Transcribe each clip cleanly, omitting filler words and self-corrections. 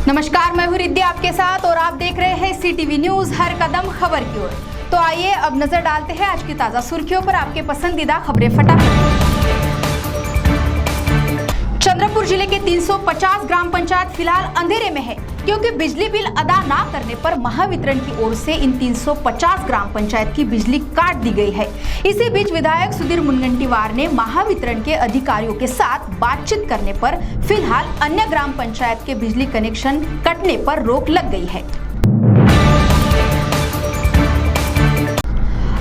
नमस्कार, मैं हूं रिद्धि आपके साथ और आप देख रहे हैं CTV न्यूज हर कदम खबर की ओर। तो आइए अब नजर डालते हैं आज की ताजा सुर्खियों पर। आपके पसंदीदा खबरें फटाफट। चंद्रपुर जिले के 350 ग्राम पंचायत फिलहाल अंधेरे में है क्योंकि बिजली बिल अदा ना करने पर महावितरण की ओर से इन 350 ग्राम पंचायत की बिजली काट दी गई है। इसी बीच विधायक सुधीर मुनगंटीवार ने महावितरण के अधिकारियों के साथ बातचीत करने पर फिलहाल अन्य ग्राम पंचायत के बिजली कनेक्शन कटने पर रोक लग गई है।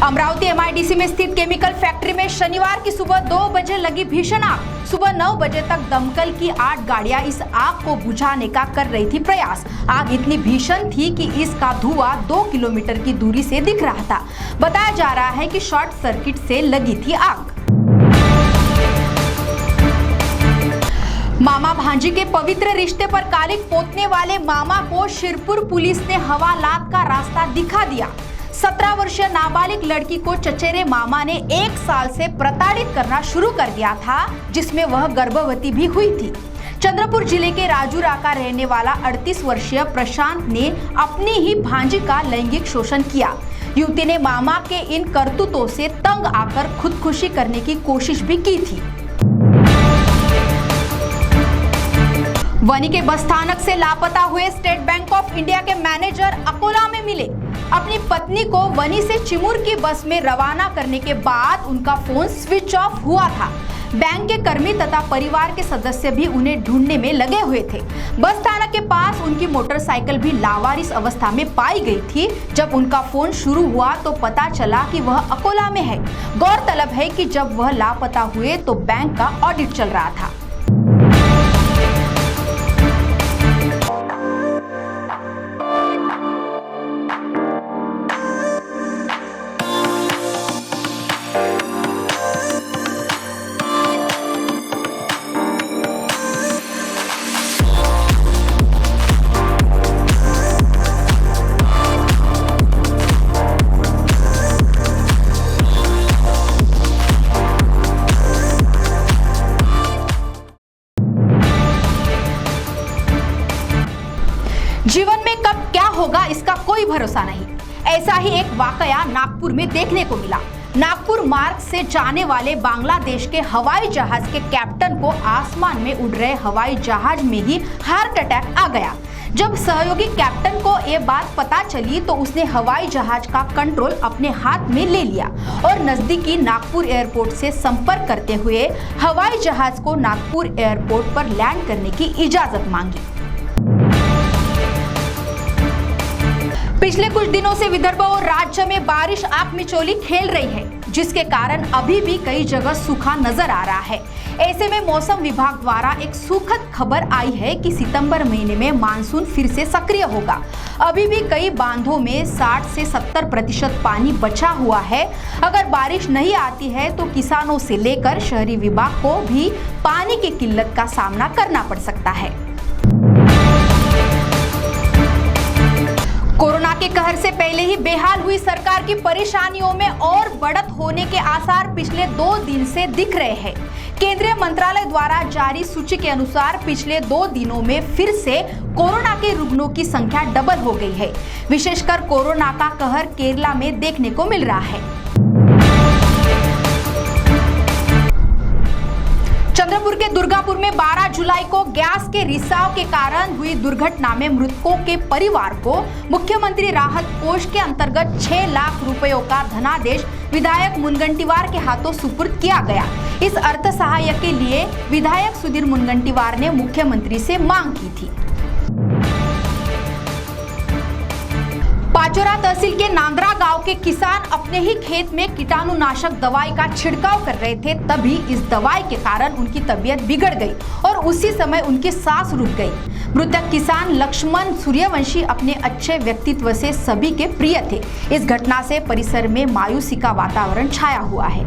अमरावती MIDC में स्थित केमिकल फैक्ट्री में शनिवार की सुबह 2 बजे लगी भीषण आग। सुबह 9 बजे तक दमकल की 8 गाड़ियां इस आग को बुझाने का कर रही थी प्रयास। आग इतनी भीषण थी कि इसका धुआं 2 किलोमीटर की दूरी से दिख रहा था। बताया जा रहा है कि शॉर्ट सर्किट से लगी थी आग। मामा भांजी के पवित्र रिश्ते पर कालिक पोतने वाले मामा को शिरपुर पुलिस ने हवालात का रास्ता दिखा दिया। 17 वर्षीय नाबालिग लड़की को चचेरे मामा ने 1 साल से प्रताड़ित करना शुरू कर दिया था, जिसमें वह गर्भवती भी हुई थी। चंद्रपुर जिले के राजूरा का रहने वाला 38 वर्षीय प्रशांत ने अपनी ही भांजी का लैंगिक शोषण किया। युवती ने मामा के इन करतूतों से तंग आकर खुदकुशी करने की कोशिश भी की थी। वनी के बस स्थानक से लापता हुए स्टेट बैंक ऑफ इंडिया के मैनेजर अकोला में मिले। अपनी पत्नी को वनी से चिमूर की बस में रवाना करने के बाद उनका फोन स्विच ऑफ हुआ था। बैंक के कर्मी तथा परिवार के सदस्य भी उन्हें ढूंढने में लगे हुए थे। बस स्थानक के पास उनकी मोटरसाइकिल भी लावारिस अवस्था में पाई गई थी। जब उनका फोन शुरू हुआ तो पता चला कि वह अकोला में है। गौरतलब है कि जब वह लापता हुए तो बैंक का ऑडिट चल रहा था। जीवन में कब क्या होगा इसका कोई भरोसा नहीं। ऐसा ही एक वाकया नागपुर में देखने को मिला। नागपुर मार्ग से जाने वाले बांग्लादेश के हवाई जहाज के कैप्टन को आसमान में उड़ रहे हवाई जहाज में ही हार्ट अटैक आ गया। जब सहयोगी कैप्टन को ये बात पता चली तो उसने हवाई जहाज का कंट्रोल अपने हाथ में ले लिया और नजदीकी नागपुर एयरपोर्ट से संपर्क करते हुए हवाई जहाज को नागपुर एयरपोर्ट पर लैंड करने की इजाजत मांगी। पिछले कुछ दिनों से विदर्भ और राज्य में बारिश आग मिचोली खेल रही है, जिसके कारण अभी भी कई जगह सूखा नजर आ रहा है। ऐसे में मौसम विभाग द्वारा एक सुखद खबर आई है कि सितंबर महीने में मानसून फिर से सक्रिय होगा। अभी भी कई बांधों में 60 से 70% पानी बचा हुआ है। अगर बारिश नहीं आती है तो किसानों से लेकर शहरी विभाग को भी पानी की किल्लत का सामना करना पड़ सकता है। कोरोना के कहर से पहले ही बेहाल हुई सरकार की परेशानियों में और बढ़त होने के आसार पिछले 2 दिन से दिख रहे हैं। केंद्रीय मंत्रालय द्वारा जारी सूची के अनुसार पिछले 2 दिनों में फिर से कोरोना के रुग्णों की संख्या डबल हो गई है। विशेषकर कोरोना का कहर केरला में देखने को मिल रहा है। चंद्रपुर के दुर्गापुर में 12 जुलाई को गैस के रिसाव के कारण हुई दुर्घटना में मृतकों के परिवार को मुख्यमंत्री राहत कोष के अंतर्गत 6 लाख रुपयों का धनादेश विधायक मुनगंटीवार के हाथों सुपुर्द किया गया। इस अर्थ सहायता के लिए विधायक सुधीर मुनगंटीवार ने मुख्यमंत्री से मांग की थी। पाचोरा तहसील के नांद्रा गांव के किसान अपने ही खेत में कीटाणुनाशक दवाई का छिड़काव कर रहे थे, तभी इस दवाई के कारण उनकी तबीयत बिगड़ गई और उसी समय उनकी सांस रुक गई। मृतक किसान लक्ष्मण सूर्यवंशी अपने अच्छे व्यक्तित्व से सभी के प्रिय थे। इस घटना से परिसर में मायूसी का वातावरण छाया हुआ है।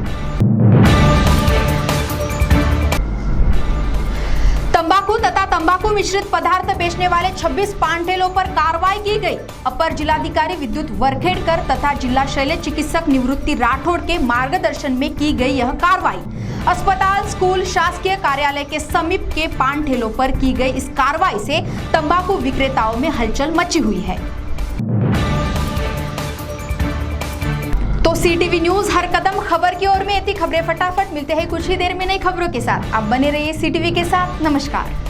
तंबाकू तथा तंबाकू मिश्रित पदार्थ बेचने वाले 26 पान ठेलों पर कार्रवाई की गई। अपर जिलाधिकारी विद्युत वरखेड़कर तथा जिला शल्य चिकित्सक निवृत्ति राठौड़ के मार्गदर्शन में की गई यह कार्रवाई अस्पताल, स्कूल, शासकीय कार्यालय के समीप के पान ठेलों पर की गई। इस कार्रवाई से तंबाकू विक्रेताओं में हलचल मची हुई है। तो CTV न्यूज हर कदम खबर की ओर में, इतनी खबरें फटाफट मिलते हैं कुछ ही देर में नई खबरों के साथ। आप बने रहिए CTV के साथ। नमस्कार।